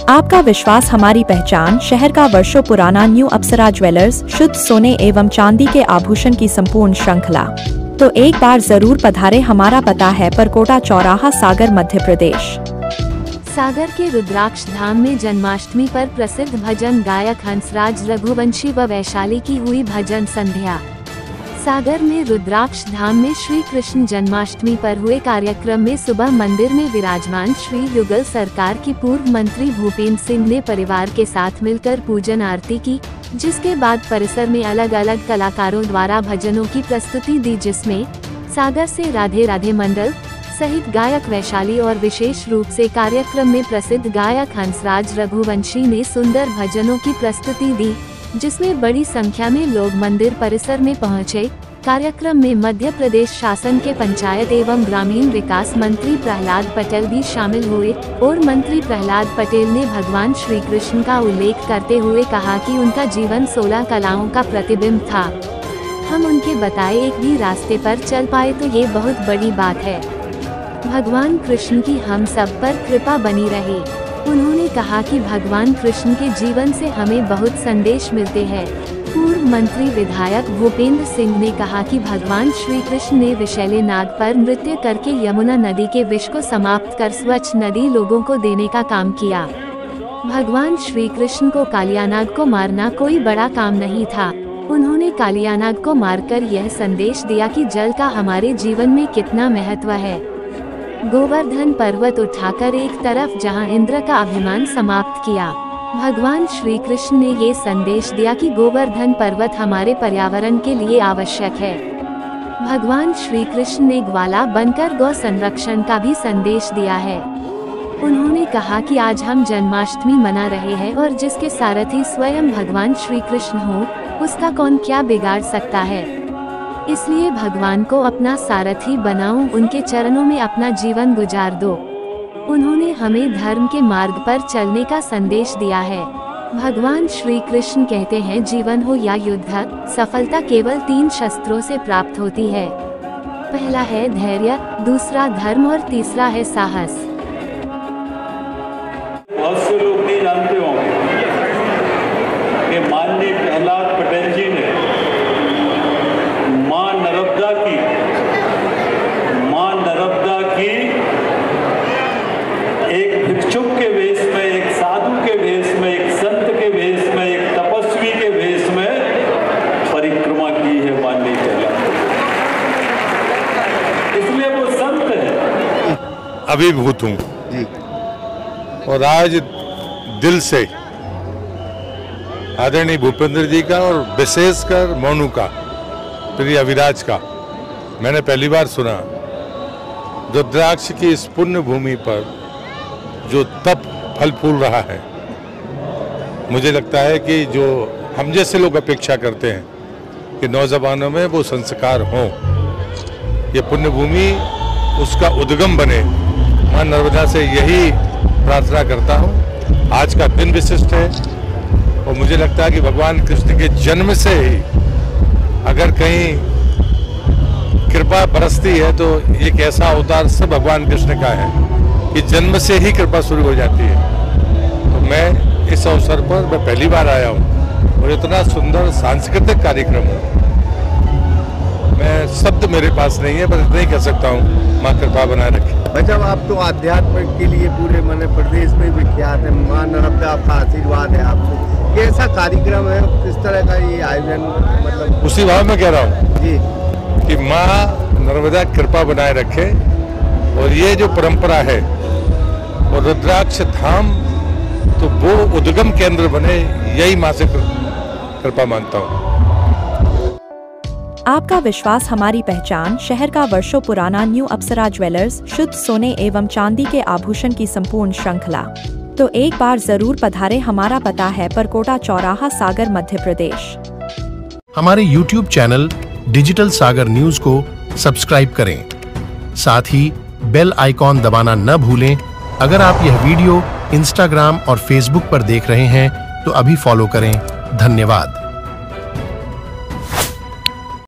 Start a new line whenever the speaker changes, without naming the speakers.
आपका विश्वास हमारी पहचान। शहर का वर्षों पुराना न्यू अप्सरा ज्वेलर्स, शुद्ध सोने एवं चांदी के आभूषण की संपूर्ण श्रृंखला। तो एक बार जरूर पधारे। हमारा पता है परकोटा चौराहा, सागर, मध्य प्रदेश।
सागर के रुद्राक्ष धाम में जन्माष्टमी पर प्रसिद्ध भजन गायक हंसराज रघुवंशी व वैशाली की हुई भजन संध्या। सागर में रुद्राक्ष धाम में श्री कृष्ण जन्माष्टमी पर हुए कार्यक्रम में सुबह मंदिर में विराजमान श्री युगल सरकार की पूर्व मंत्री भूपेंद्र सिंह ने परिवार के साथ मिलकर पूजन आरती की, जिसके बाद परिसर में अलग अलग कलाकारों द्वारा भजनों की प्रस्तुति दी, जिसमें सागर से राधे राधे मंडल सहित गायक वैशाली और विशेष रूप से कार्यक्रम में प्रसिद्ध गायक हंसराज रघुवंशी ने सुंदर भजनों की प्रस्तुति दी, जिसमें बड़ी संख्या में लोग मंदिर परिसर में पहुंचे। कार्यक्रम में मध्य प्रदेश शासन के पंचायत एवं ग्रामीण विकास मंत्री प्रहलाद पटेल भी शामिल हुए और मंत्री प्रहलाद पटेल ने भगवान श्री कृष्ण का उल्लेख करते हुए कहा कि उनका जीवन 16 कलाओं का प्रतिबिंब था। हम उनके बताए एक भी रास्ते पर चल पाए तो ये बहुत बड़ी बात है। भगवान कृष्ण की हम सब पर कृपा बनी रहे। उन्होंने कहा कि भगवान कृष्ण के जीवन से हमें बहुत संदेश मिलते हैं। पूर्व मंत्री विधायक भूपेंद्र सिंह ने कहा कि भगवान श्री कृष्ण ने विषैले नाग पर नृत्य करके यमुना नदी के विष को समाप्त कर स्वच्छ नदी लोगों को देने का काम किया। भगवान श्री कृष्ण को कालियानाग को मारना कोई बड़ा काम नहीं था। उन्होंने कालियानाग को मारकर यह संदेश दिया कि जल का हमारे जीवन में कितना महत्व है। गोवर्धन पर्वत उठाकर एक तरफ जहां इंद्र का अभिमान समाप्त किया, भगवान श्री कृष्ण ने ये संदेश दिया कि गोवर्धन पर्वत हमारे पर्यावरण के लिए आवश्यक है। भगवान श्री कृष्ण ने ग्वाला बनकर गौ संरक्षण का भी संदेश दिया है। उन्होंने कहा कि आज हम जन्माष्टमी मना रहे हैं और जिसके सारथी स्वयं भगवान श्री कृष्ण हो, उसका कौन क्या बिगाड़ सकता है। इसलिए भगवान को अपना सारथी बनाओ, उनके चरणों में अपना जीवन गुजार दो। उन्होंने हमें धर्म के मार्ग पर चलने का संदेश दिया है। भगवान श्री कृष्ण कहते हैं, जीवन हो या युद्ध, सफलता केवल 3 शस्त्रों से प्राप्त होती है। पहला है धैर्य, दूसरा धर्म और तीसरा है साहस।
बहुत से लोग नहीं जानते होंगे कि माननीय प्रहलाद पटेल जी ने मां नर्मदा की एक भिक्षुक के वेश में, एक साधु के वेश में, एक संत के वेश में, एक तपस्वी के वेश में परिक्रमा की है माननीय प्रहलाद। इसलिए वो संत है।
अभिभूत हूँ और आज दिल से आदरणीय भूपेंद्र जी का और विशेषकर मोनू का, प्रिय अविराज का मैंने पहली बार सुना। रुद्राक्ष की इस पुण्य भूमि पर जो तप फल फूल रहा है, मुझे लगता है कि जो हम जैसे लोग अपेक्षा करते हैं कि नौजवानों में वो संस्कार हों, ये पुण्य भूमि उसका उद्गम बने, मां नर्मदा से यही प्रार्थना करता हूँ। आज का दिन विशिष्ट है और मुझे लगता है कि भगवान कृष्ण के जन्म से ही अगर कहीं कृपा बरसती है तो एक ऐसा अवतार सब भगवान कृष्ण का है कि जन्म से ही कृपा शुरू हो जाती है। तो मैं इस अवसर पर मैं पहली बार आया हूँ और इतना सुंदर सांस्कृतिक कार्यक्रम है, मैं शब्द मेरे पास नहीं है, बस इतना ही कह सकता हूँ, माँ कृपा बनाए रखे।
अच्छा, आप तो आध्यात्म के लिए पूरे मध्य प्रदेश में विख्यात है। माँ नर्मदा का आशीर्वाद है आपको। कैसा कार्यक्रम है, किस तरह का ये आयोजन, मतलब
उसी भाव में कह रहा हूँ
जी
कि माँ नर्मदा कृपा बनाए रखे और ये जो परंपरा है और रुद्राक्ष धाम तो वो उद्गम केंद्र बने, यही माँ से कृपा मांगता हूँ।
आपका विश्वास हमारी पहचान। शहर का वर्षों पुराना न्यू अप्सरा ज्वेलर्स, शुद्ध सोने एवं चांदी के आभूषण की संपूर्ण श्रृंखला। तो एक बार जरूर पधारे। हमारा पता है परकोटा चौराहा, सागर, मध्य प्रदेश।
हमारे YouTube चैनल डिजिटल सागर न्यूज को सब्सक्राइब करें, साथ ही बेल आइकॉन दबाना न भूलें। अगर आप यह वीडियो Instagram और Facebook पर देख रहे हैं तो अभी फॉलो करें। धन्यवाद।